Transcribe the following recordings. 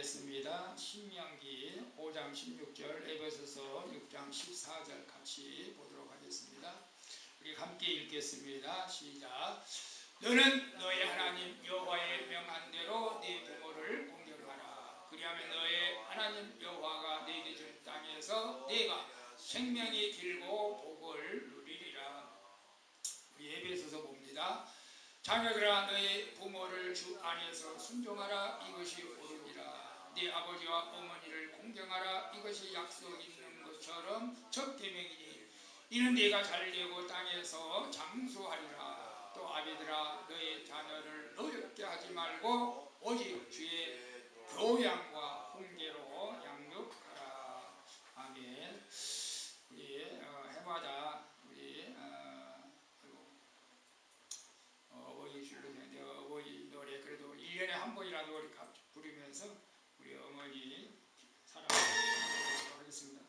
하겠습니다. 신명기 5장 16절, 에베소서 6장 14절 같이 보도록 하겠습니다. 우리 함께 읽겠습니다. 시작. 너는 너의 하나님 여호와의 명한대로 네 부모를 공경하라. 그리하면 너의 하나님 여호와가 네게 준 땅에서 네가 생명이 길고 복을 누리리라. 우리 에베소서 봅니다. 자녀들아, 너희 부모를 주 안에서 순종하라. 이것이 옳으니라. 네 아버지와 어머니를 공경하라. 이것이 약속 있는 것처럼 첫 계명이니 이는 네가 잘되고 땅에서 장수하리라. 또 아비들아, 너희 자녀를 노엽게 하지 말고 오직 주의 교양과 훈계로 양육하라. 아멘. 우리 해마다 우리 어버이 줄로 되는데 어버이 노래 그래도 1년에 한 번이라도 우리 부르면서 우리 어머니 사랑하도록 하겠습니다.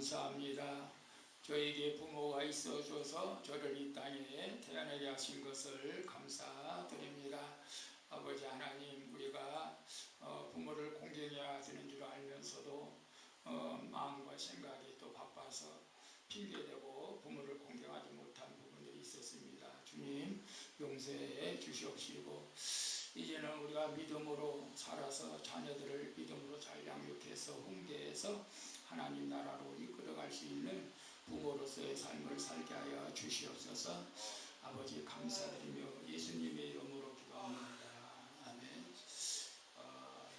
감사합니다. 저에게 부모가 있어줘서 저를 이 땅에 태어나게 하신 것을 감사드립니다. 아버지 하나님, 우리가 부모를 공경해야 되는 줄 알면서도 마음과 생각이 또 바빠서 핑계대고 부모를 공경하지 못한 부분들이 있었습니다. 주님 용서해 주시옵시고, 이제는 우리가 믿음으로 살아서 자녀들을 믿음으로 잘 양육해서 훈계해서 하나님 나라로 이끌어갈 수 있는 부모로서의 삶을 살게 하여 주시옵소서. 아버지 감사드리며 예수님의 이름으로 기도합니다. 아멘.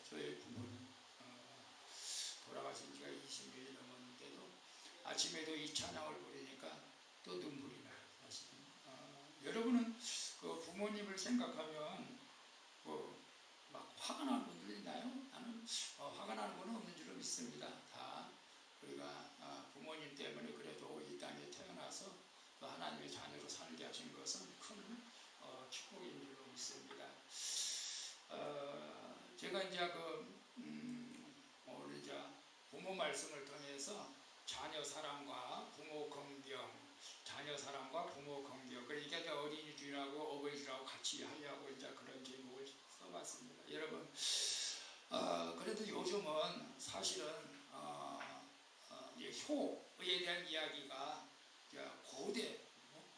저희 부모는 돌아가신 지가 20년이 넘었는데도 아침에도 이 찬양을 부르니까 또 눈물이 나요. 사실 여러분은 그 부모님을 생각하면 막 화가 나는 분들 있나요? 나는 화가 나는 분은 없는 줄로 믿습니다. 다 우리가 부모님 때문에 그래도 이 땅에 태어나서 또 하나님의 자녀로 살게 하신 것은 큰 축복인 줄로 믿습니다. 제가 이제 오늘 이제 부모 말씀을 통해서 자녀 사랑과 부모 긍정, 자녀 사랑과 부모 긍정, 그러니까 이제 어린이 주일하고 어버이 주일하고 같이 하려고 이제 그런 제목을 써봤습니다. 여러분, 그래도 요즘은 사실은 효에 대한 이야기가 고대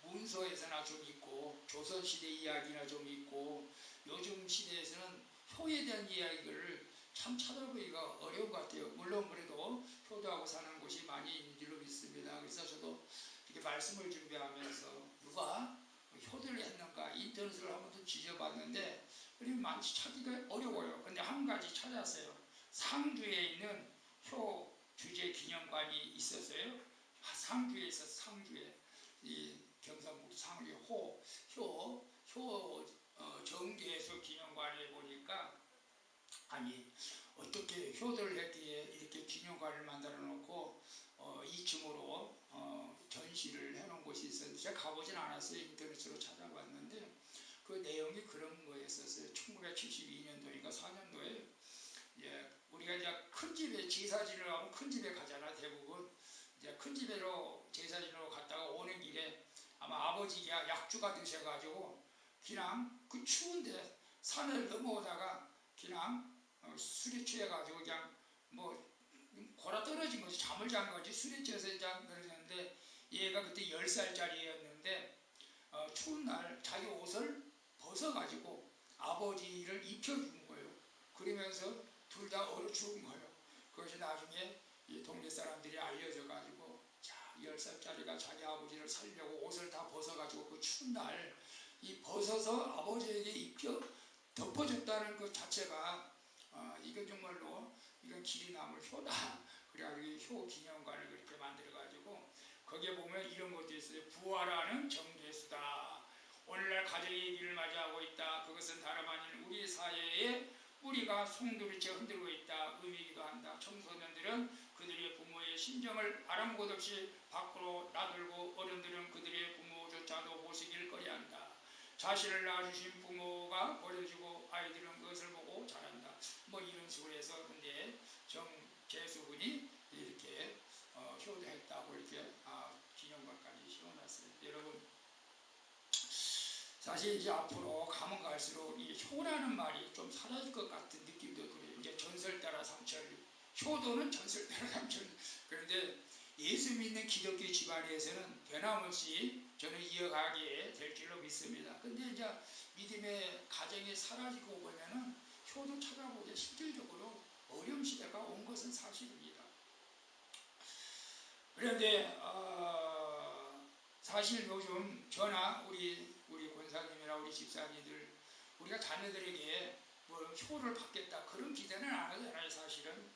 문서에서나 좀 있고 조선시대 이야기나 좀 있고, 요즘 시대에서는 효에 대한 이야기를 참 찾아보기가 어려운 것 같아요. 물론 그래도 효도하고 사는 곳이 많이 있는 줄로 믿습니다. 그래서 저도 이렇게 말씀을 준비하면서 누가 효도를 했는가 인터넷을 한번 더 뒤져봤는데 그리고 많이 찾기가 어려워요. 근데 한 가지 찾았어요. 상주에 있는 효 주제 기념관이 있었어요. 상주에 있어서 상주에 이 경상북도 상주에 효 정계수 기념관에 보니까, 아니 어떻게 효도를 했기에 이렇게 기념관을 만들어 놓고 2층으로 전시를 해놓은 곳이 있었는데 제가 가보진 않았어요. 인터넷으로 찾아봤는데 그 내용이 그런 거였었어요. 1972년도니까 4년도에 우리가 이제 큰 집에 제사 지내러 가면 큰 집에 가잖아. 대부분 이제 큰 집에로 제사 지내러 갔다가 오는 길에 아마 아버지가 약주가 드셔가지고 그냥 그 추운데 산을 넘어오다가 그냥 술에 취해가지고 그냥 골아 떨어진 거지. 잠을 잔 거지. 술에 취해서 떨어졌는데 얘가 그때 10살짜리였는데 추운 날 자기 옷을 벗어가지고 아버지를 입혀준 거예요. 그러면서 둘 다 얼어 죽은 거예요. 그것이 나중에 이 동네 사람들이 알려져가지고, 자, 10살짜리가 자기 아버지를 살려고 옷을 다 벗어가지고 그 추운 날 이 벗어서 아버지에게 입혀 덮어줬다는 것 자체가 이건 정말로 이건 길이 남을 효다. 그래가지고 효 기념관을 그렇게 만들어가지고 거기에 보면 이런 것도 있어요. 부활하는 정제수다. 오늘날 가정의 길을 맞이하고 있다. 그것은 다름 아닌 우리 사회에 뿌리가 송두리째 흔들고 있다 의미기도 한다. 청소년들은 그들의 부모의 심정을 아랑곳 없이 밖으로 나들고 어른들은 그들의 부모조차도 보시길 꺼려한다. 자신을 낳아주신 부모가 버려지고 아이들은 그것을 보고 자란다. 이런 식으로 해서 근데 정재수군이 이렇게 효도했다고 이렇게 기념관까지 씌워놨어요. 여러분, 사실 이제 앞으로 가면 갈수록 이 효라는 말이 좀 사라질 것 같은 느낌도 들어요. 이제 전설 따라 삼천, 효도는 전설 따라 삼천. 그런데 예수 믿는 기독교 집안에서는 변함없이 저는 이어가게 될 줄로 믿습니다. 근데 이제 믿음의 가정이 사라지고 보면은 효도 찾아보기 실질적으로 어려운 시대가 온 것은 사실입니다. 그런데 사실 요즘 저나 우리 권사님이나 우리 집사님들 우리가 자녀들에게 효를 받겠다 그런 기대는 안 하잖아요. 사실은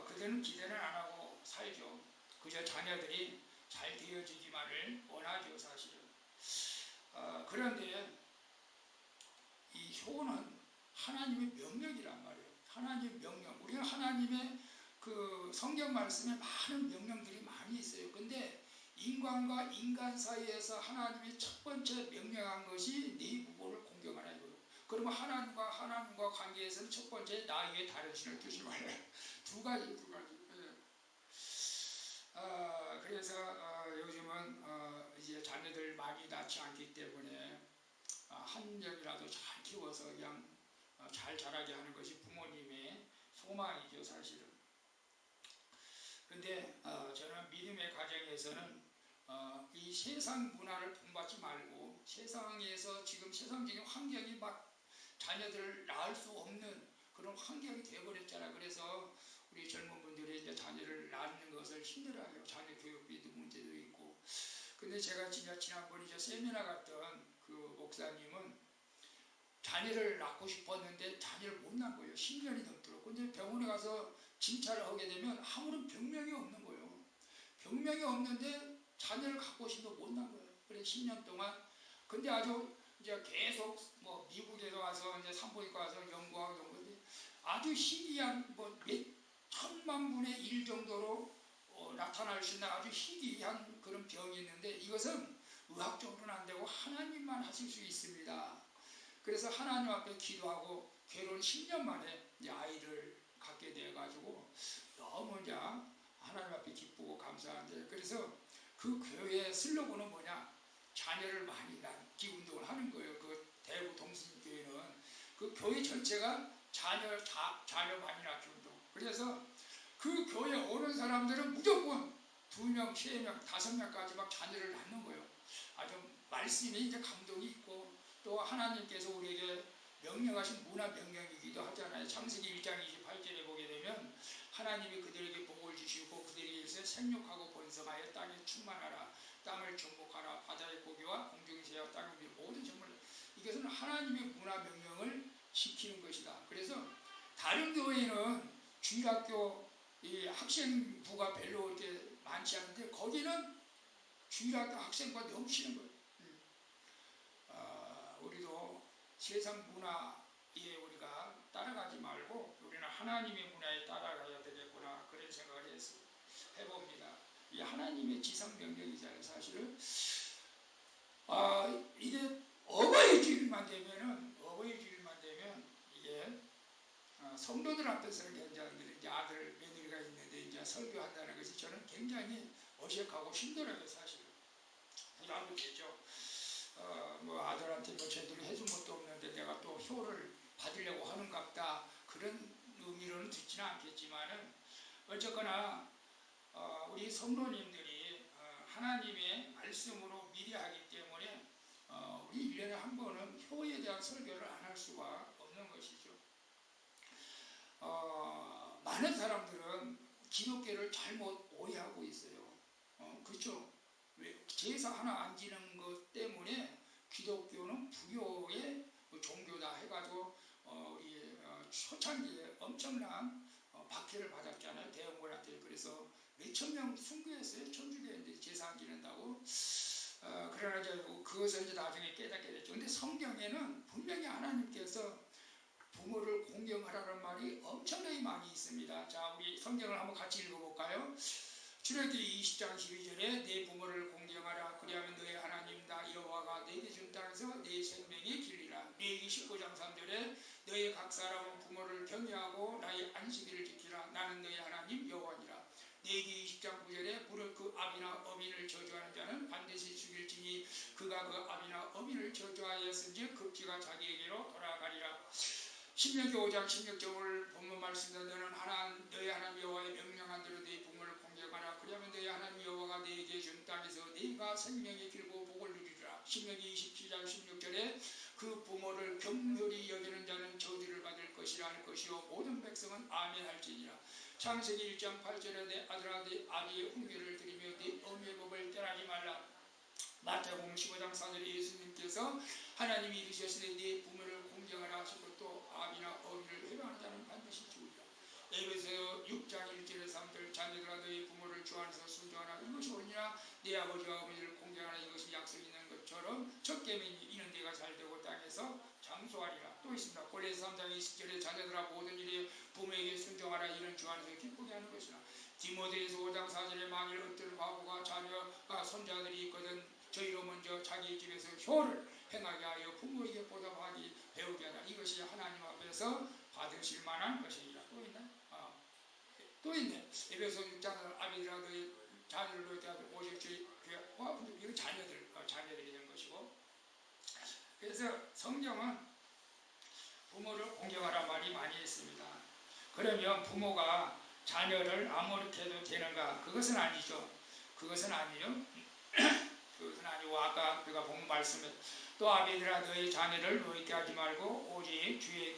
그들은 기대는 안 하고 살죠. 그저 자녀들이 잘 되어지기만을 원하죠. 사실은. 그런데 이 효는 하나님의 명령이란 말이에요. 하나님의 명령. 우리가 하나님의 그 성경 말씀에 많은 명령들이 많이 있어요. 근데 인간과 인간 사이에서 하나님이 첫 번째 명령한 것이 네 부모를 공경하라 이거예요. 그러면 하나님과 관계에서는 첫 번째 나 위에 다른 신을 두지 말라. 두 가지. 그래서 요즘은 이제 자녀들 많이 낳지 않기 때문에 한 명이라도 잘 키워서 그냥 잘 자라게 하는 것이 부모님의 소망이죠, 사실은. 그런데 저는 믿음의 가정에서는 이 세상 문화를 본받지 말고 세상에서 지금 세상적인 환경이 막 자녀들을 낳을 수 없는 그런 환경이 되어버렸잖아요. 그래서 우리 젊은 분들이 이제 자녀를 낳는 것을 힘들어해요. 자녀 교육비도 문제도 있고. 근데 제가 진짜 지난번에 세미나 갔던 그 목사님은 자녀를 낳고 싶었는데 자녀를 못 낳은 거예요. 10년이 넘도록. 근데 병원에 가서 진찰을 하게 되면 아무런 병명이 없는 거예요. 병명이 없는데 자녀를 갖고 싶어도 못 낳은 거예요. 그래서 10년 동안. 근데 아주 이제 계속 뭐 미국에서 와서 이제 산부인과 와서 연구하고 연구인데 아주 희귀한 뭐 몇 천만 분의 1 정도로 나타날 수 있는 아주 희귀한 그런 병이 있는데 이것은 의학적으로는 안 되고 하나님만 하실 수 있습니다. 그래서 하나님 앞에 기도하고 결혼 10년 만에 이제 아이를 갖게 돼가지고 너무 이제 하나님 앞에 기쁘고 감사한데 그래서 그 교회의 슬로건은 뭐냐? 자녀를 많이 낳기 운동을 하는 거예요. 그 대구 동신교회는 그 교회 전체가 자녀 많이 낳기 운동. 그래서 그 교회 오는 사람들은 무조건 2명, 3명, 5명까지 막 자녀를 낳는 거예요. 아주 말씀에 이제 감동이 있고 또 하나님께서 우리에게 명령하신 문화 명령이기도 하잖아요. 창세기 1장 28절에 보게 되면 하나님이 그들에게 복을 주시고 그들에게서 생육하고 번성하여 땅에 충만하라. 땅을 정복하라. 바다의 고기와 공중의 새와 땅의 비 모든 정말 이것은 하나님의 문화 명령을 지키는 것이다. 그래서 다른 교회는 주일학교 이 학생부가 별로 이렇게 많지 않은데 거기는 주일학교 학생부가 넘치는 거예요. 우리도 세상 문화에 우리가 따라가지 말고 우리는 하나님의 문화에 따라가야 되겠구나 그런 생각을 해봅니다. 이 하나님의 지상명령이잖아요. 사실은 이게 어버이 주일만 되면 이게 성도들 앞에서는 괜찮은데 이제 아들 며느리가 있는데 이제 설교한다는 것이 저는 굉장히 어색하고 힘들어요. 사실은 부담도 되죠. 뭐 아들한테 뭐 제대로 해준 것도 없는데 내가 또 효를 받으려고 하는갑다 그런 의미로는 듣지는 않겠지만은 어쨌거나 우리 성도님들이 하나님의 말씀으로 미래하기 때문에 우리 1년에 한 번은 효에 대한 설교를 안 할 수가 없는 것이죠. 많은 사람들은 기독교를 잘못 오해하고 있어요. 그렇죠? 왜 제사 하나 안 지는 것 때문에 기독교는 불교의 종교다 해가지고 우리 초창기에 엄청난 박해를 받았잖아요. 대형군한테. 그래서 몇천 명 순교했어요. 천주교인데 제사 안 지낸다고. 그러나 이제 그것을 이제 나중에 깨닫게 됐죠. 근데 성경에는 분명히 하나님께서 부모를 공경하라는 말이 엄청나게 많이 있습니다. 자, 우리 성경을 한번 같이 읽어볼까요? 출애굽기 20장 12절에 내 부모를 공경하라. 그리하면 너의 하나님 나 여호와가 내게 준 땅에서 내 생명이 길리라. 레위기 19장 3절에 너의 각 사람은 부모를 경외하고 나의 안식일을 지키라. 나는 너의 하나님 여호와니라. 레위기 20장 9절에 무릇 그 아비나 어민을 저주하는 자는 반드시 죽일지니 그가 그 아비나 어민을 저주하였은즉 그 피가 자기에게로 돌아가리라. 신명기 5장 16절을 본문 말씀에 너는 너의 하나님 여호와의 명령한 대로 네 부모를 공경하라. 그러면 너의 하나님 여호와가 네게 준 땅에서 네가 생명이 길고 복을 누리리라. 신명기 27장 16절에 그 부모를 긍휼히 여기는 자는 저주를 받을 것이라 할 것이요 모든 백성은 아멘 할지니라. 창세기 1장 8절에 내 아들아 네 아비의 훈계를 드리며 네 어미의 법을 떠나지 말라. 마태복음 15장 4절에 예수님께서 하나님이 이르셨으니 네 부모를 공경하라 하시고 또 아비나 어미를 회방하는 자는 반드시 죽으리라. 에베소 6장 1절에 3절 자녀들아 너희 부모를 주 안에서 순종하라. 이것이 옳으니라. 네 아버지와 어머니를 공경하라. 이것이 약속 있는 것처럼 첫 계명이니 이는 네가 잘되고 땅에서 장수하리라. 또 있습니다. 골로새 3장 20절에 자녀들아 모든 일에 부모에게 순종하라. 이는 주 안에서 기쁘게 하는 것이라. 디모데후서 5장 4절에 만일 어떤 과부가 자녀가 손자들이 있거든 저희로 먼저 자기 집에서 효를 행하게 하여 부모에게 보답하기 배우게 하라. 이것이 하나님 앞에서 받으실 만한 것이니라. 또 있나? 또 있네. 에베소 6장 아비들아 너희 자녀를 너희 성경은 부모를 공경하라 말이 많이 있습니다. 그러면 부모가 자녀를 아무렇게 해도 되는가? 그것은 아니죠. 그것은 아니요. 그것은 아니고 아까 우리가 본 말씀에 또 아비들아 너희 자녀를 노엽게 하지 말고 오직 주의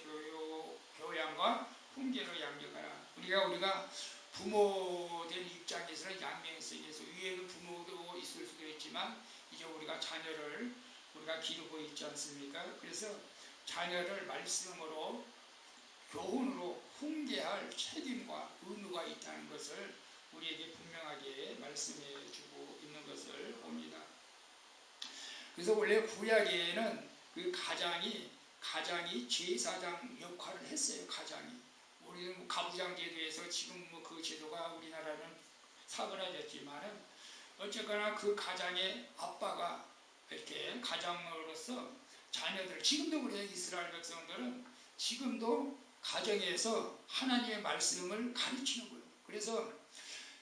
교양과 훈계로 양육하라. 우리가 부모된 입장에서는 양면성에서 위에는 부모도 있을 수도 있지만 이제 우리가 자녀를 우리가 기르고 있지 않습니까? 그래서 자녀를 말씀으로 교훈으로 훈계할 책임과 의무가 있다는 것을 우리에게 분명하게 말씀해 주고 있는 것을 봅니다. 그래서 원래 구약에는 그 가장이 제사장 역할을 했어요. 가장이. 우리는 가부장 제도에서 지금 뭐 그 제도가 우리나라는 사그라졌지만은 어쨌거나 그 가장의 아빠가 이렇게 가장으로서 자녀들 지금도 그래요. 이스라엘 백성들은 지금도 가정에서 하나님의 말씀을 가르치는 거예요. 그래서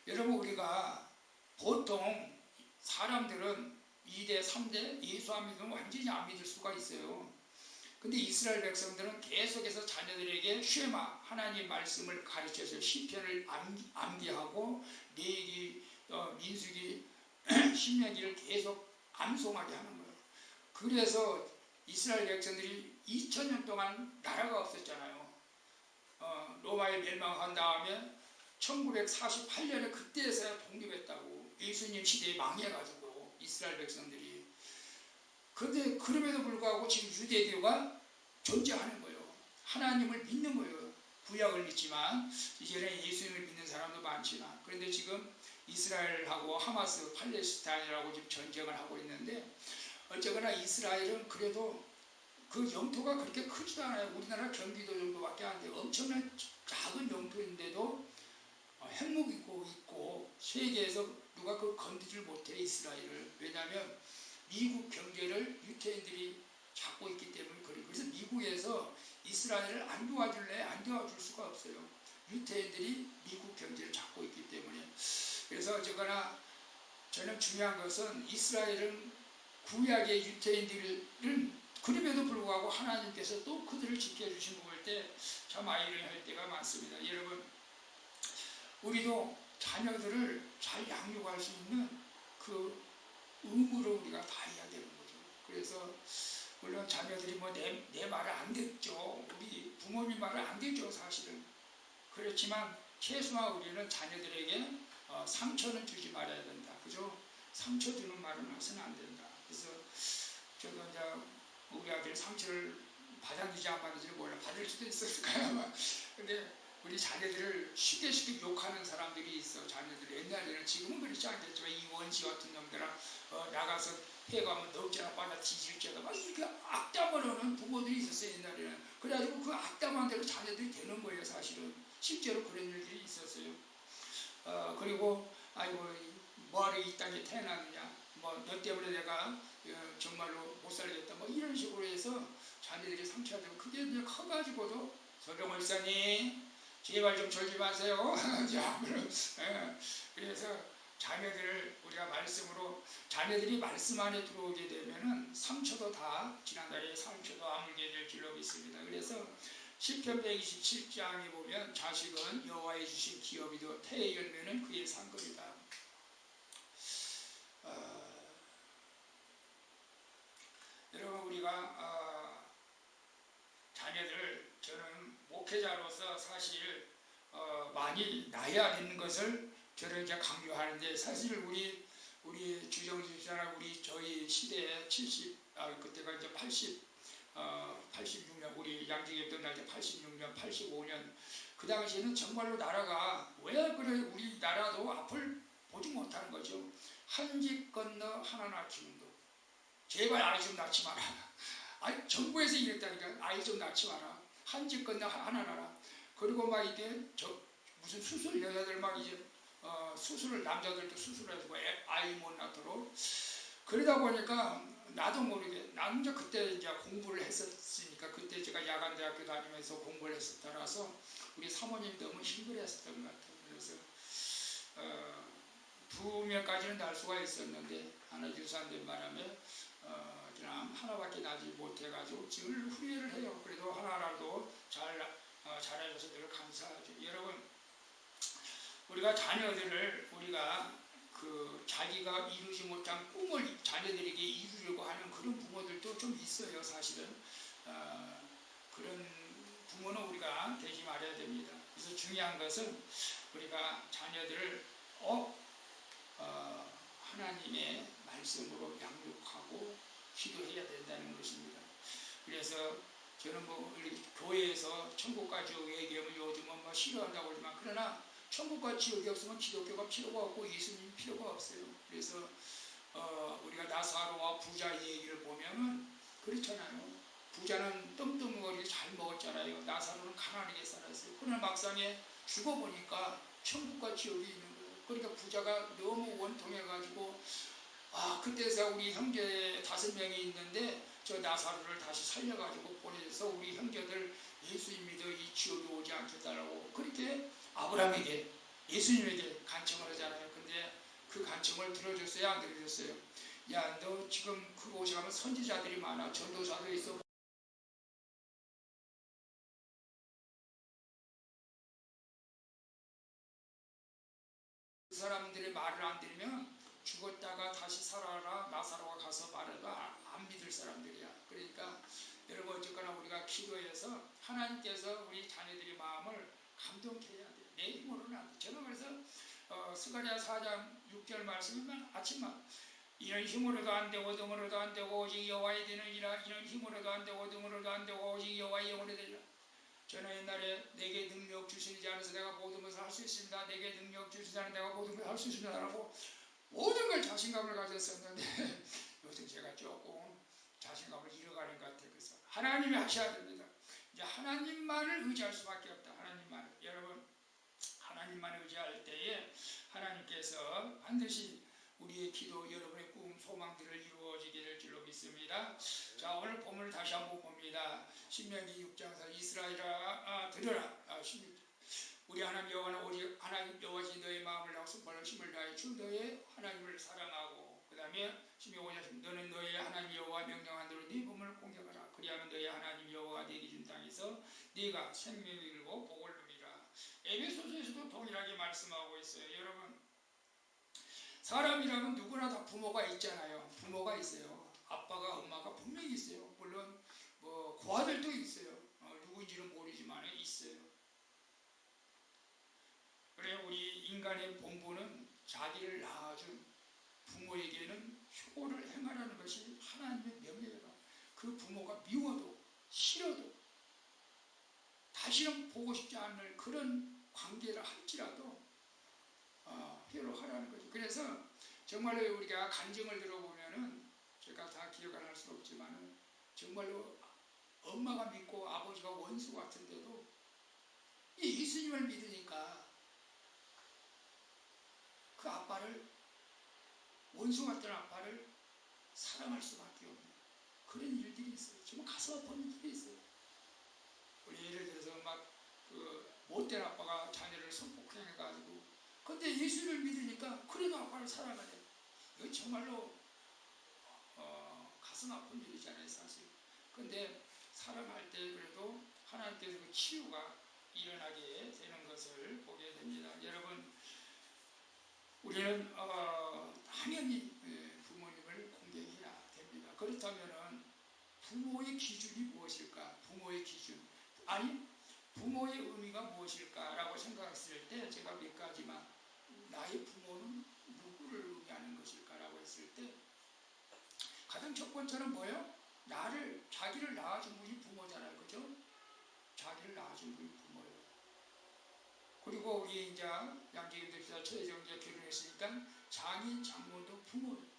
여러분 우리가 보통 사람들은 2대, 3대 예수 안 믿으면 완전히 안 믿을 수가 있어요. 근데 이스라엘 백성들은 계속해서 자녀들에게 쉐마 하나님 말씀을 가르쳐서 시편을 암기하고 레위기, 민수기, 신명기를 계속 암송하게 하는 거예요. 그래서 이스라엘 백성들이 2000년 동안 나라가 없었잖아요. 로마에 멸망한 다음에 1948년에 그때에서야 독립했다고. 예수님 시대에 망해가지고 이스라엘 백성들이. 그런데 그럼에도 불구하고 지금 유대교가 존재하는 거예요. 하나님을 믿는 거예요. 구약을 믿지만 이제는 예수님을 믿는 사람도 많지만. 그런데 지금 이스라엘하고 하마스, 팔레스타인이라고 지금 전쟁을 하고 있는데 어쨌거나 이스라엘은 그래도 그 영토가 그렇게 크지도 않아요. 우리나라 경기도 정도밖에 안 돼요. 엄청난 작은 영토인데도 핵무기 있고 세계에서 누가 그걸 건드리질 못해 이스라엘을. 왜냐하면 미국 경제를 유태인들이 잡고 있기 때문에 그래요. 그래서 미국에서 이스라엘을 안 도와줄 수가 없어요. 유태인들이 미국 경제를 잡고 있기 때문에. 그래서 어쨌거나 저는 중요한 것은 이스라엘은 구약의 유태인들은 그럼에도 불구하고 하나님께서 또 그들을 지켜주신 거 볼 때 참 아이러니할 때가 많습니다. 여러분 우리도 자녀들을 잘 양육할 수 있는 그 의무를 우리가 다해야 되는 거죠. 그래서 물론 자녀들이 뭐 내 말을 안 듣죠. 우리 부모님 말을 안 듣죠. 사실은. 그렇지만 최소한 우리는 자녀들에게 상처는 주지 말아야 된다. 그죠? 상처 주는 말은 해서는 안 된다. 그래서 저도 이제 우리 아들이 상처를 받았는지 안 받았는지 몰라. 받을 수도 있었을까요? 아마. 근데 우리 자녀들을 쉽게 욕하는 사람들이 있어. 자녀들 옛날에는, 지금은 그렇지 않겠지만 이 원시 같은 놈들은 나가서 해가면 넉자나 받아 뒤질지어다 막 이렇게 악담을 하는 부모들이 있었어요. 옛날에는. 그래가지고 그 악담한 대로 자녀들이 되는 거예요. 사실은 실제로 그런 일들이 있었어요. 그리고 아이고 뭐하러 이 땅에 태어났느냐, 뭐 너 때문에 내가 정말로 못 살겠다, 뭐 이런 식으로 해서 자녀들이 상처되고, 그게 이제 커가지고도 서병 목사님 제발 좀 졸지 마세요. 그래서 자녀들을 우리가 말씀으로, 자녀들이 말씀 안에 들어오게 되면은 상처도 다, 지난달에 상처도 아물게 될 줄로 믿습니다. 그래서 시편 127장에 보면 자식은 여호와의 주신 기업이도 태의 열매는 그의 상급이다. 여러분 우리가 자녀들, 저는 목회자로서 사실 많이 낳아야 되는 것을 저는 이제 강조하는데, 사실 우리 주정수 씨나 저희 시대에 그때가 이제 86년, 우리 양직했던 날 때 86년, 85년, 그 당시에는 정말로 나라가 왜 그래, 우리 나라도 앞을 보지 못하는 거죠. 한 집 건너 하나 낳기는 도. 제발 아이 좀 낳지 마라. 아니, 정부에서 이랬다니까. 아이 좀 낳지 마라. 한 집 건너 하나 낳아. 그리고 막 이게 무슨 수술, 여자들 막 이제 수술을, 남자들도 수술해주고 아이 못 낳도록. 그러다 보니까 나도 모르게, 나는 이제 그때 이제 공부를 했었으니까, 그때 제가 야간대학교 다니면서 공부를 했었더라서 우리 사모님이 너무 힘들었었던 것 같아요. 그래서 2명까지는 낳을 수가 있었는데 하나 유산된 바람에 베트남 하나밖에 나지 못해가지고 늘 후회를 해요. 그래도 하나라도 잘해줘서 늘 감사하죠. 여러분, 우리가 자녀들을 우리가 자기가 이루지 못한 꿈을 자녀들에게 이루려고 하는 그런 부모들도 좀 있어요. 사실은 그런 부모는 우리가 되지 말아야 됩니다. 그래서 중요한 것은 우리가 자녀들을 하나님의 말씀으로 양육하고 기도해야 된다는 것입니다. 그래서 저는 교회에서 천국과 지옥 얘기하면 요즘은 싫어한다고 하지만, 그러나 천국과 지옥이 없으면 기독교가 필요가 없고 예수님이 필요가 없어요. 그래서 우리가 나사로와 부자 얘기를 보면은 그렇잖아요. 부자는 뜸뜸거리게 잘 먹었잖아요. 나사로는 가난하게 살았어요. 그러나 막상에 죽어보니까 천국과 지옥이 있는 거예요. 그러니까 부자가 너무 원통해가지고 그때서 우리 형제 5명이 있는데 저 나사로를 다시 살려가지고 보내서 우리 형제들 예수님 믿어 이 지옥에 오지 않게 해달라고 그렇게 아브라함에게 예수님에게 간청을 하잖아요. 근데 그 간청을 들어줬어요? 안 들어줬어요? 야, 너 지금 그곳에 가면 선지자들이 많아. 전도사도 있어. 그 사람들의 말을 안 들으면 죽었다가 다시 살아라 나사로가 가서 말해도 안 믿을 사람들이야. 그러니까 여러분, 어쨌거나 우리가 기도해서 하나님께서 우리 자녀들의 마음을 감동케 해야 돼. 내 힘으로는 안 돼. 저는 그래서 스가랴 4장 6절 말씀이면 아침만 이런 힘으로도 안 되고 등으로도 안 되고 오직 여호와의 되느니라. 이런 힘으로도 안 되고 등으로도 안 되고 오직 여호와의 영으로 되리라. 저는 옛날에 내게 능력 주시지 않아서 내가 모든 것을 할 수 있습니다. 내게 능력 주시지 않아서 내가 모든 것을 할 수 있습니다 라고 모든 걸 자신감을 가졌었는데 요즘 제가 조금 자신감을 잃어가는 것 같아요. 그래서 하나님이 하셔야 됩니다. 이제 하나님만을 의지할 수밖에 없다. 하나님만. 여러분, 하나님만 의지할 때에 하나님께서 반드시 우리의 기도, 여러분의 꿈, 소망들을 이루어지게 될 줄로 믿습니다. 자, 오늘 본문을 다시 한번 봅니다. 신명기 6장에서 이스라엘아 들으라. 우리 하나님 여호와는 오직 하나님 여호와지 너의 마음을 다하고 손발로 힘을 다해 주 너의 하나님을 사랑하고, 그 다음에 15장 너는 너의 하나님 여호와 명령한 대로 네 몸을 공격하라. 그리하면 너의 하나님 여호와 네게 준 땅에서 네가 생명을 이루고 복을 누리라. 에베소서에서도 동일하게 말씀하고 있어요. 여러분, 사람이라면 누구나 다 부모가 있잖아요. 부모가 있어요. 아빠가 엄마가 분명히 있어요. 물론 고아들도 있어요. 누구인지는 모르지만 있어요. 그래, 우리 인간의 본분은 자기를 낳아준 부모에게는 효를 행하라는 것이 하나님의 명령이다. 그 부모가 미워도 싫어도 다시는 보고 싶지 않을 그런 관계를 할지라도 효로 하라는 거죠. 그래서 정말로 우리가 간증을 들어보면은 제가 다 기억을 할 수는 없지만 정말로 엄마가 믿고 아버지가 원수 같은데도 이 예수님을 믿으니까 그 아빠를, 원수 같은 아빠를 사랑할 수밖에 없는 그런 일들이 있어요. 정말 가슴 아픈 일들이 있어요. 우리 예를 들어서 못된 아빠가 자녀를 성폭행해가지고, 근데 예수를 믿으니까 그래도 아빠를 사랑하네. 이거 정말로 가슴 아픈 일이잖아요, 사실. 근데 사랑할 때 그래도 하나님께서 그 치유가 일어나게 되는 것을 보게 됩니다. 여러분, 우리는 당연히 부모님을 공경해야 됩니다. 그렇다면 부모의 기준이 무엇일까? 부모의 기준, 아니 부모의 의미가 무엇일까라고 생각했을 때 제가 몇 가지만, 나의 부모는 누구를 의미하는 것일까라고 했을 때 가장 첫 번째는 뭐예요? 자기를 낳아준 분이 부모잖아요. 그죠? 자기를 낳아준 분이 부모예요. 그리고 우리 이제 양재님들 최정재 결혼했으니까 장인, 장모도 부모예요.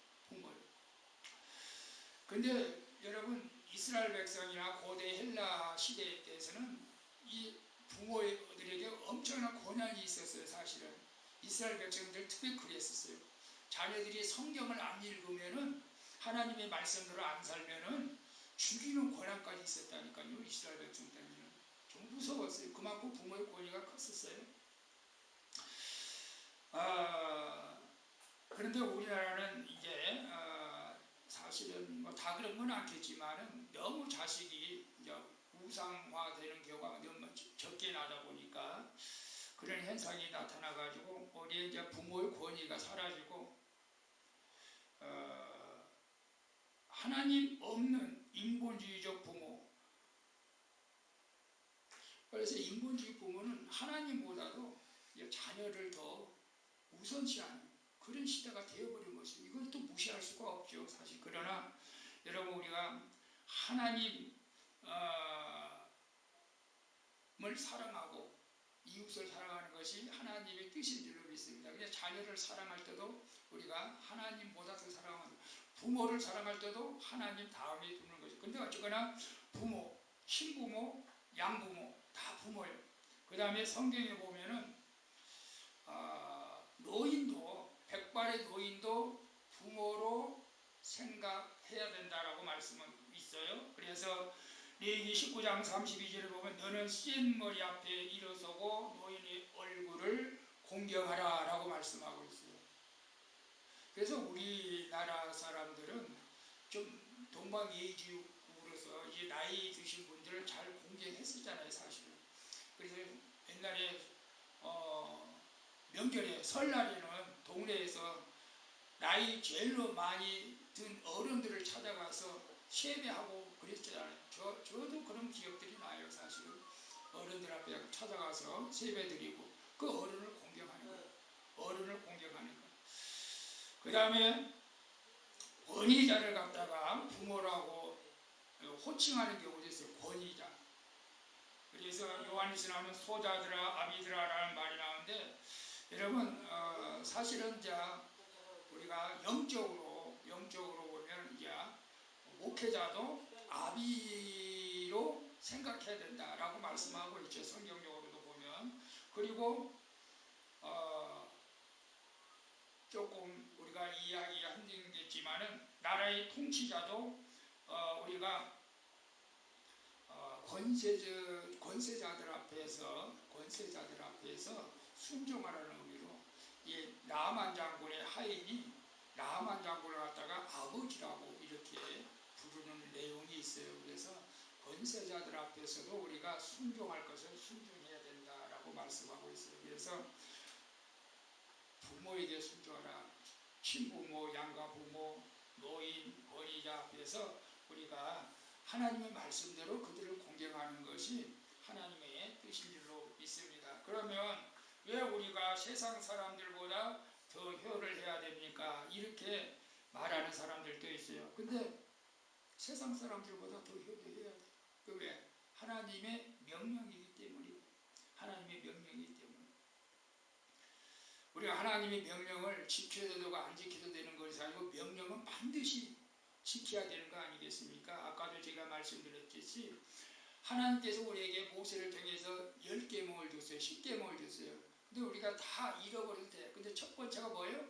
근데 여러분, 이스라엘 백성이나 고대 헬라 시대에 대해서는 이 부모들에게 엄청난 권한이 있었어요. 사실은 이스라엘 백성들 특히 그랬었어요. 자녀들이 성경을 안 읽으면은, 하나님의 말씀대로 안 살면은 죽이는 권한까지 있었다니까요. 이스라엘 백성 때문에는 좀 무서웠어요. 그만큼 부모의 권위가 컸었어요. 그런데 우리나라는 이제 사실은 다 그런 건 않겠지만은 너무 자식이 이제 우상화되는 경우가 너무 적게 나다 보니까 그런 현상이 나타나가지고 우리 이제 부모의 권위가 사라지고 하나님 없는 인본주의적 부모. 그래서 인본주의 부모는 하나님보다도 자녀를 더 우선시하는 그런 시대가 되어버린 것이죠. 이걸 또 무시할 수가 없죠, 사실. 그러나 여러분 우리가 하나님을 사랑하고 이웃을 사랑하는 것이 하나님의 뜻인 줄로 믿습니다. 그냥 자녀를 사랑할 때도 우리가 하나님보다 더 사랑하는, 부모를 사랑할 때도 하나님 다음에 두는 거죠. 근데 어쨌거나 부모, 친부모, 양부모 다 부모예요. 그 다음에 성경에 보면은 노인도, 백발의 노인도 부모로 생각해야 된다라고 말씀은 있어요. 그래서 레위기 19장 32절에 보면 너는 씨앗머리 앞에 일어서고 노인의 얼굴을 공경하라 라고 말씀하고 있어요. 그래서 우리나라 사람들은 좀 동방예의지국으로서 이제 나이 드신 분들을 잘 공경했었잖아요, 사실은. 그래서 옛날에 명절에 설날에는 동네에서 나이 제일로 많이 든 어른들을 찾아가서 세배하고 그랬잖아요. 저도 그런 기억들이 나요, 사실은. 어른들 앞에 찾아가서 세배드리고 그 어른을 공경하는 거예요. 어른을 공경하는 거예요. 그 다음에 권위자를 갖다가 부모라고 호칭하는 경우도 있어요. 권위자. 그래서 요한일서 나오면 소자들아 아비들아라는 말이 나오는데 여러분 사실은 이제 우리가 영적으로 보면 이제 목회자도 아비로 생각해야 된다라고 말씀하고 있죠. 성경적으로도 보면. 그리고 조금 우리가 이야기가 힘들겠지만은 나라의 통치자도 우리가 권세자들 앞에서 순종하라는 의미로 이 나만 장군의 하인이 나만 장군을 갖다가 아버지라고 이렇게 부르는 내용이 있어요. 그래서 권세자들 앞에서도 우리가 순종할 것을 순종해야 된다라고 말씀하고 있어요. 그래서 부모에게 순종하라. 친부모, 양가부모, 노인, 권위자 앞에서 우리가 하나님의 말씀대로 그들을 공경하는 것이 하나님의 뜻인 줄로 믿습니다. 그러면 왜 우리가 세상 사람들보다 더 효를 해야 됩니까? 이렇게 말하는 사람들도 있어요. 근데 세상 사람들보다 더 효도해야 돼요. 그 왜? 하나님의 명령이기 때문이고 하나님의 명령이기 때문에 우리가 하나님의 명령을 지켜야 되고 안 지켜도 되는 것이 아니고 명령은 반드시 지켜야 되는 거 아니겠습니까? 아까도 제가 말씀드렸듯이 하나님께서 우리에게 모세를 통해서 10계명을 줬어요. 10계명을 줬어요. 근데 우리가 다 잃어버려도 돼. 근데 첫 번째가 뭐예요?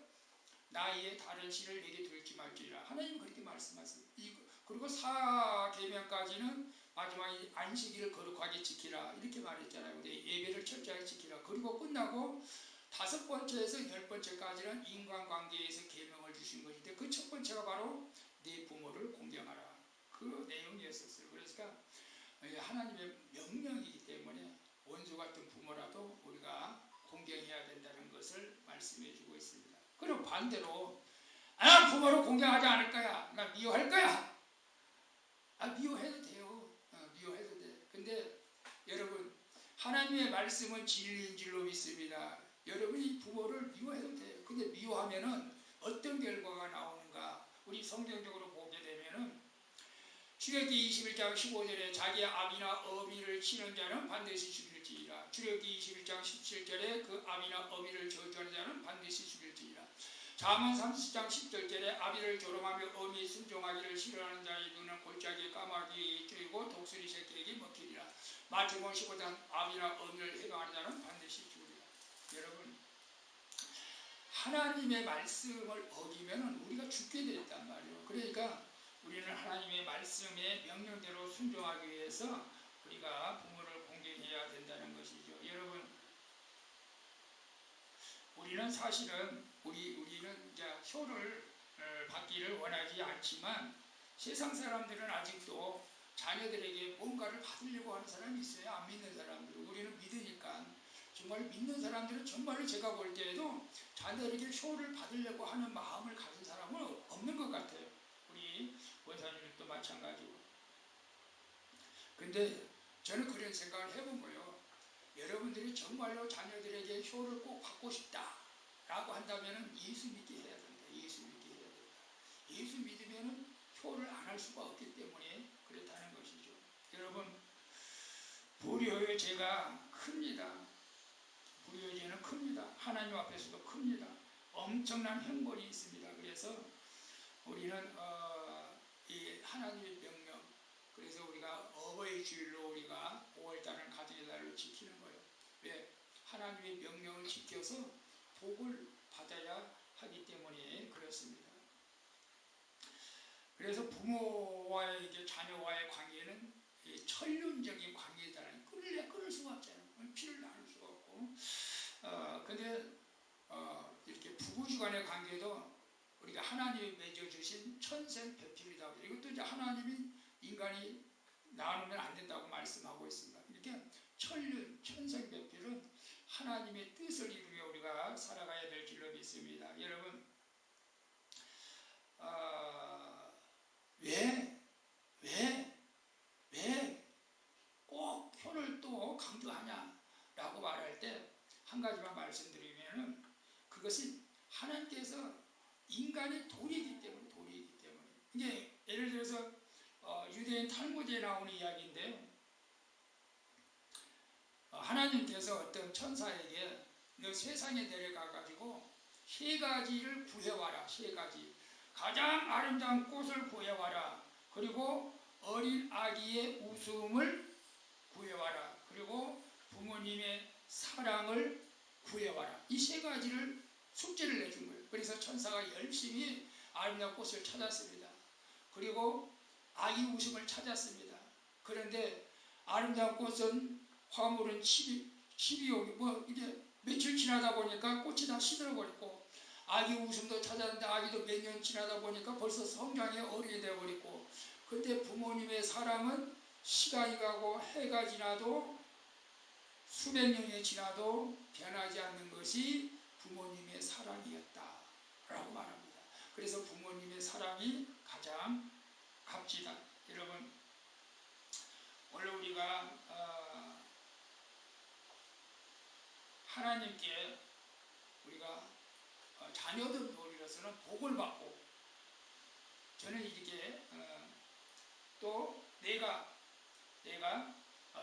나의 다른 신을 내게 두지 말지라. 하나님 그렇게 말씀하세요. 그리고 4계명까지는 마지막에 안식일을 거룩하게 지키라 이렇게 말했잖아요. 근데 예배를 철저하게 지키라. 그리고 끝나고 5번째에서 10번째까지는 인간관계에서 계명을 주신 것인데 그 첫 번째가 바로 네 부모를 공경하라. 그 내용이었었어요. 그러니까 하나님의 명령이기 때문에 원수 같은 부모라도 우리가 공경해야 된다는 것을 말씀해 주고 있습니다. 그럼 반대로 부모를 공경하지 않을 거야. 나 미워할 거야. 미워해도 돼요. 미워해도 돼. 근데 여러분 하나님의 말씀은 진리인 줄로 믿습니다. 여러분이 부모를 미워해도 돼요. 근데 미워하면은 어떤 결과가 나오는가? 우리 성경적으로 보게 되면은 출애굽기 21장 15절에 자기 아비나 어미를 치는 자는 반드시 죽일지니라. 출애굽기 21장 17절에 그 아비나 어미를 저주하는 자는 반드시 죽일지니라. 잠언 30장 10절에 아비를 조롱하며 어미 순종하기를 싫어하는 자의 눈은 골짜기에 까마귀에 쬐이고 독수리 새끼에게 먹히리라. 마태복음 15장 아비나 어미를 해방하는 자는 반드시 죽으리라. 여러분 하나님의 말씀을 어기면 우리가 죽게 됐단 말이에요. 그러니까 우리는 하나님의 말씀의 명령대로 순종하기 위해서 우리가 부모를 공경해야 된다는 것이죠. 여러분 우리는 사실은 우리는 이제 효를 받기를 원하지 않지만 세상 사람들은 아직도 자녀들에게 뭔가를 받으려고 하는 사람이 있어요. 안 믿는 사람들. 우리는 믿으니까. 정말 믿는 사람들은 정말로 제가 볼 때에도 자녀들에게 효를 받으려고 하는 마음을 가진 사람은 없는 것 같아요. 우리 원사님도 마찬가지고. 근데 저는 그런 생각을 해본 거예요. 여러분들이 정말로 자녀들에게 효를 꼭 받고 싶다 라고 한다면 예수 믿게 해야 된다. 예수 믿게 해야 된다. 예수 믿으면 효를 안 할 수가 없기 때문에 그렇다는 것이죠. 여러분, 불의의 죄가 큽니다. 불의의 죄는 큽니다. 하나님 앞에서도 큽니다. 엄청난 형벌이 있습니다. 그래서 우리는 이 하나님의 명령, 그래서 우리가 어버이 주일로 우리가 5월달은 가정의 달을 지키는 거예요. 왜? 하나님의 명령을 지켜서 복을 받아야 하기 때문에 그렇습니다. 그래서 부모와의 이제 자녀와의 관계는 천륜적인 관계잖아요. 끊을 수가 없잖아요. 피를 나눌 수가 없고. 근데 이렇게 부부지간의 관계도 우리가 하나님이 맺어주신 천생배필이다. 이것도 이제 하나님이 인간이 나누면 안 된다고 말씀하고 있습니다. 이렇게 천륜, 천생배필은 하나님의 뜻을 이루며 우리가 살아가야 될 줄로 믿습니다. 여러분, 왜 꼭 효를 또 강조하냐라고 말할 때 한 가지만 말씀드리면은 그것이 하나님께서 인간이 돌이기 때문에 이게 예를 들어서 유대인 탈무드에 나오는 이야기인데요. 하나님께서 어떤 천사에게 너 세상에 내려가 가지고 세 가지를 구해와라. 세 가지. 가장 아름다운 꽃을 구해와라. 그리고 어린 아기의 웃음을 구해와라. 그리고 부모님의 사랑을 구해와라. 이 세 가지를 숙제를 내준 거예요. 그래서 천사가 열심히 아름다운 꽃을 찾았습니다. 그리고 아기 웃음을 찾았습니다. 그런데 아름다운 꽃은 화물은 12호 뭐 이게 며칠 지나다 보니까 꽃이 다 시들어버렸고, 아기 웃음도 찾았는데 아기도 몇 년 지나다 보니까 벌써 성장이 어리게 되어버렸고, 그때 부모님의 사랑은 시간이 가고 해가 지나도 수백 년이 지나도 변하지 않는 것이 부모님의 사랑이었다라고 말합니다. 그래서 부모님의 사랑이 가장 값지다. 여러분, 원래 우리가 하나님께 우리가 자녀들 노리로서는 복을 받고, 저는 이렇게 또 내가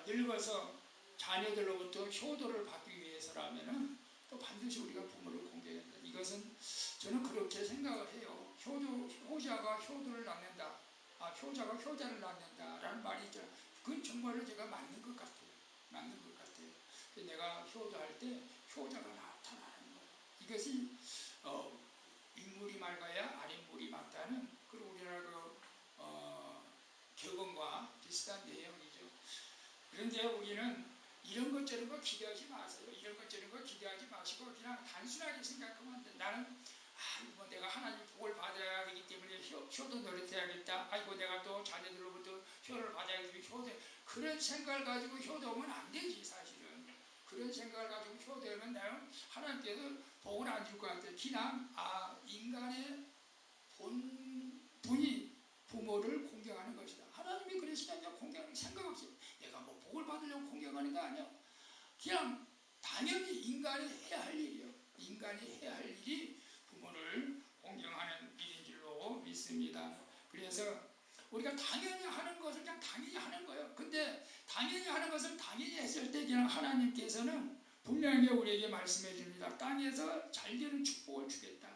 늙어서 자녀들로부터 효도를 받기 위해서라면은 또 반드시 우리가 부모를 공경해야 된다. 이것은 저는 그렇게 생각을 해요. 효자가 효도를 낳는다. 효자가 효자를 낳는다라는 말이 있죠. 그건 정말로 제가 맞는 것 같아요. 내가 효도할 때 효자가 나타나는 거예요. 이것이 윗물이 맑아야 아랫물이 맑다는 그런 우리나라 격언과 비슷한 내용이죠. 그런데 우리는 이런 것 저런 거 기대하지 마세요. 이런 것 저런 거 기대하지 마시고 그냥 단순하게 생각하면 안 돼. 나는 뭐 내가 하나님 복을 받아야 되기 때문에 효도 노릇해야겠다. 아이고 내가 또 자녀들로부터 효를 받아야지 효도. 그런 생각을 가지고 효도하면 안 되지. 사실은 그런 생각을 가지고 효도하면 나는 하나님께서 복을 안 줄 것 같아요. 그냥 인간의 본분이 부모를 공경하는 것이다. 하나님이 그러시면 공경하는 생각 없이 내가 뭐 복을 받으려고 공경하는 거 아니야. 그냥 당연히 인간이 해야 할 일이요. 인간이 해야 할 일이 부모를 공경하는 일인 줄로 믿습니다. 그래서 우리가 당연히 하는 것을 그냥 당연히 하는 거예요. 근데 당연히 하는 것을 당연히 했을 때 그냥 하나님께서는 분명히 우리에게 말씀해 줍니다. 땅에서 잘되는 축복을 주겠다.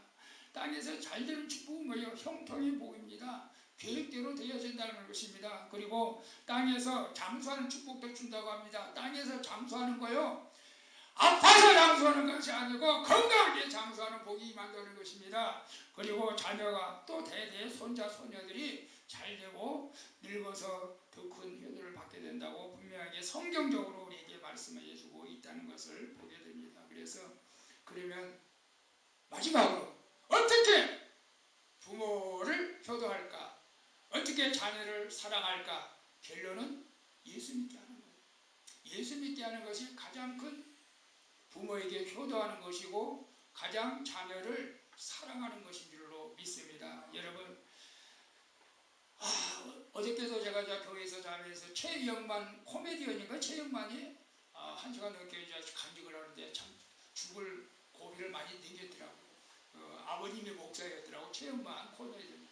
땅에서 잘되는 축복은 뭐예요? 형통의 복입니다. 계획대로 되어진다는 것입니다. 그리고 땅에서 장수하는 축복도 준다고 합니다. 땅에서 장수하는 거요, 아파서 장수하는 것이 아니고 건강하게 장수하는 복이 임한다는 것입니다. 그리고 자녀가 또 대대 손자 손녀들이 잘되고 늙어서 더 큰 효도를 받게 된다고 분명하게 성경적으로 우리에게 말씀해 주고 있다는 것을 보게 됩니다. 그래서 그러면 마지막으로 어떻게 부모를 효도할까? 어떻게 자녀를 사랑할까? 결론은 예수 믿게 하는 거예요. 예수 믿게 하는 것이 가장 큰 부모에게 효도하는 것이고 가장 자녀를 사랑하는 것인 줄로 믿습니다. 여러분, 어저께도 제가 교회에서 자면서 최영만 코미디언인가 최영만이 1시간 넘게 이제 간직을 하는데 참 죽을 고비를 많이 넘겼더라고요. 아버님의 목사였더라고. 최영만 코미디언.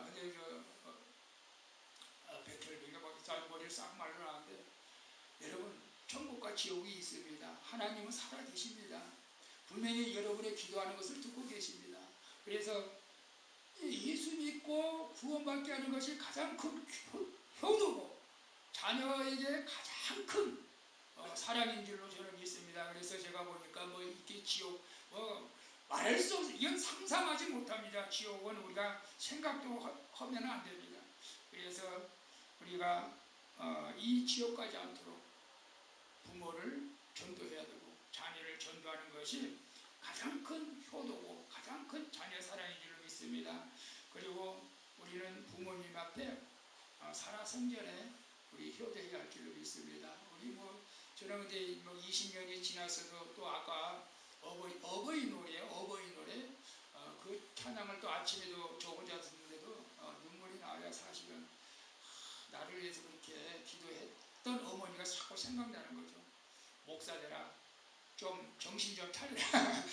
근데 백혈병이 머리를 싹 말려놨는데, 여러분, 천국과 지옥이 있습니다. 하나님은 살아계십니다. 분명히 여러분의 기도하는 것을 듣고 계십니다. 그래서 예수 믿고 구원받게 하는 것이 가장 큰 효도고 자녀에게 가장 큰 사랑인 줄로 저는 믿습니다. 그래서 제가 보니까 이게 지옥 말할 수 없어요. 이건 상상하지 못합니다. 지옥은 우리가 생각도 하면 안 됩니다. 그래서 우리가 이 지옥까지 않도록 부모를 전도해야 되고 자녀를 전도하는 것이 가장 큰 효도고 가장 큰 자녀 사랑인 줄로 믿습니다. 그리고 우리는 부모님 앞에 살아생전에 우리 효도해야 할 줄로 믿습니다. 우리 저는 근데 20년이 지났어도 또 아까 어버이 노래 그 찬양을 또 아침에도 저 혼자 듣는데도 눈물이 나와요. 사실은 나를 위해서 그렇게 기도했던 어머니가 자꾸 생각나는 거죠. 목사들아, 좀 정신 좀 차려라.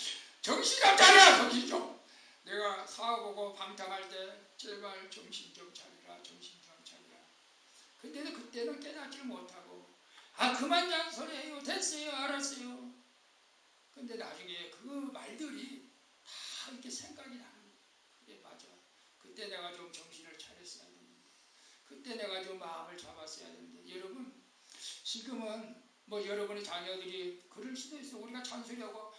정신 좀 차려라. 정신 좀. 내가 사업하고 방탕할 때 제발 정신 좀 차려라. 정신 좀 차려라. 근데도 그때는 깨닫지 못하고 그만 잔소리해요. 됐어요. 알았어요. 근데 나중에 그 말들이 다 이렇게 생각이 나는 거예요. 그게 맞아. 그때 내가 좀 정신을 차렸어야 되는데, 그때 내가 좀 마음을 잡았어야 되는데. 여러분, 지금은 여러분의 자녀들이 그럴 수도 있어. 우리가 잔소리하고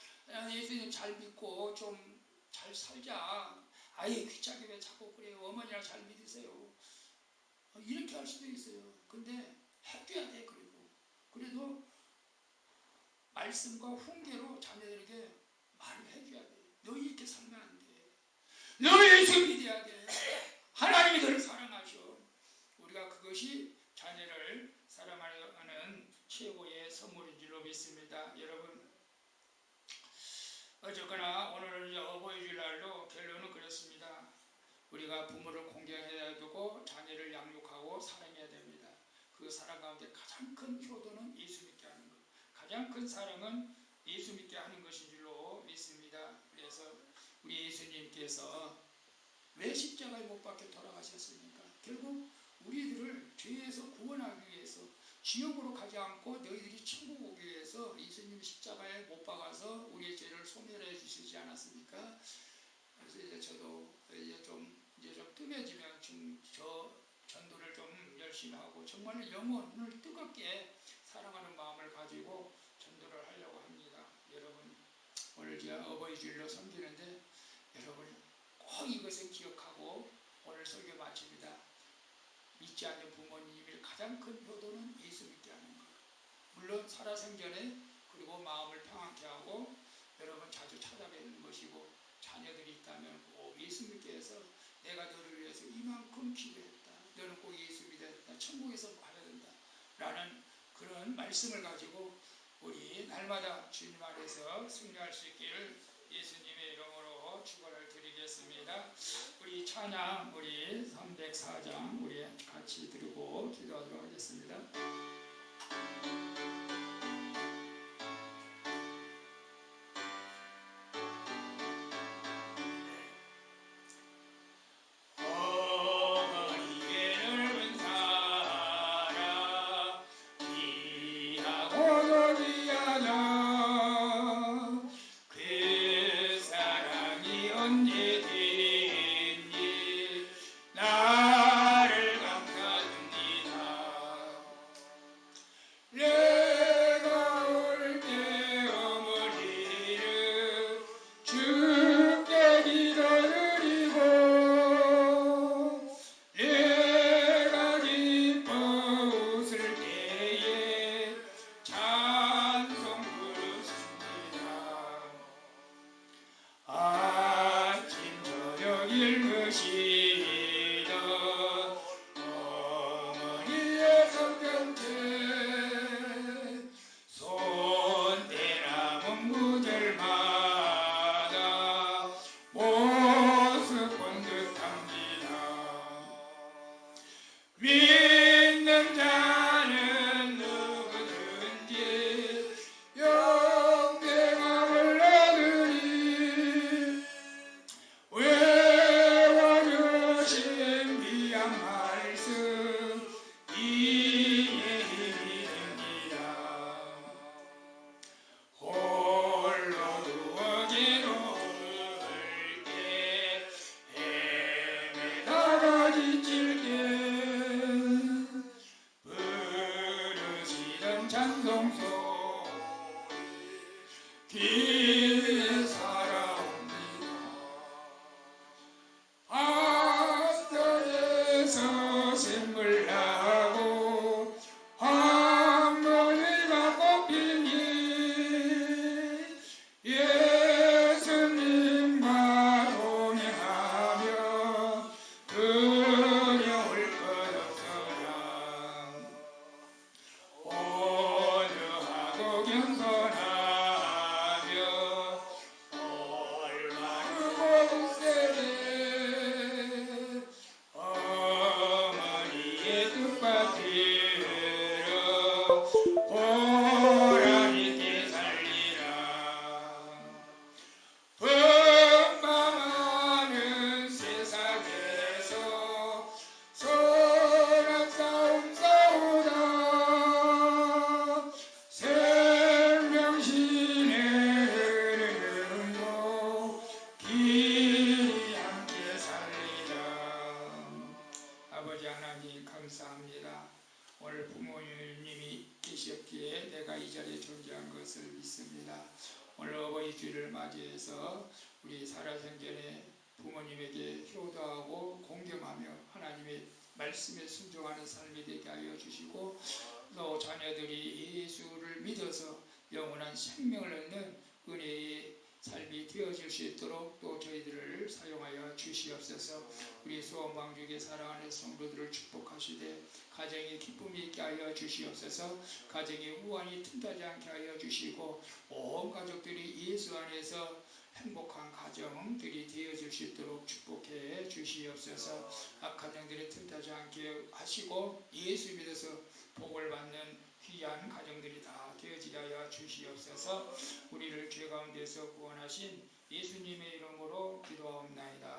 예수님 잘 믿고 좀 잘 살자. 귀찮게 왜 자꾸 그래요. 어머니랑 잘 믿으세요. 이렇게 할 수도 있어요. 근데 해줘야 돼. 그래도 말씀과 훈계로 자녀들에게 말을 해줘야 돼. 너 이렇게 살면 안 돼. 너 예수 믿어야 돼. 하나님이 너를 사랑하셔. 우리가 그것이 자녀를 사랑하는 최고의 선물인 줄로 믿습니다. 여러분, 어쨌거나 오늘은 어버이주일 날로 결론은 그렇습니다. 우리가 부모를 공경해야 되고 자녀를 양육하고 사랑해야 됩니다. 그 사랑 가운데 가장 큰 효도는 예수 믿게 하는 것, 가장 큰 사랑은 예수 믿게 하는 것인 줄로 믿습니다. 그래서 우리 예수님께서 왜 십자가에 못 박혀 돌아가셨습니까? 결국 우리들을 죄에서 구원하기 위해서, 지옥으로 가지 않고 너희들이 천국 오기 위해서 예수님이 십자가에 못 박아서 우리의 죄를 소멸해 주시지 않았습니까? 그래서 이제 저도 이제 좀 뜸해지면 저 전도를 좀 열심히 하고 정말 영혼을 뜨겁게 사랑하는 마음을 가지고 전도를 하려고 합니다. 여러분, 오늘 제가 어버이 주일로 섬기는데 여러분이 꼭 이것을 기억하고 오늘 설교 마칩니다. 믿지 않는 부모님의 가장 큰 효도는 예수 믿게 하는 것. 물론 살아생전에 그리고 마음을 평안케 하고 여러분 자주 찾아뵙는 것이고, 자녀들이 있다면 꼭 예수 믿게 해서 내가 너를 위해서 이만큼 기도했다. 너는 꼭 예수 믿어야 된다. 천국에서 가야 된다. 라는 그런 말씀을 가지고 우리 날마다 주님 안에서 승리할 수 있기를 예수님의 이름으로 축원을 드리겠습니다. 우리 찬양 우리 304장 우리 같이 드리고 기도하도록 하겠습니다. 아침 맞이해서 우리 살아생전에 부모님에게 효도하고 공경하며 하나님의 말씀에 순종하는 삶이 되게 하여 주시고, 또 자녀들이 예수를 믿어서 영원한 생명을 얻는 은혜의 삶이 되어질 수 있도록 또 저희들을 사용하여 주시옵소서. 우리 수원방주교 사랑하는 성도들을 축복하시되 가정에 기쁨이 있게 하여 주시옵소서. 가정에 우환이 틈타지 않게 하여 주시고 온 가족들이 예수 안에서 행복한 가정들이 되어질 수 있도록 축복해 주시옵소서. 악한 영들이 틈타지 않게 하시고 예수 믿어서 복을 받는 귀한 가정들이 다 되어지게 하여 주시옵소서. 우리를 죄 가운데서 구원하신 예수님의 이름으로 기도하옵나이다.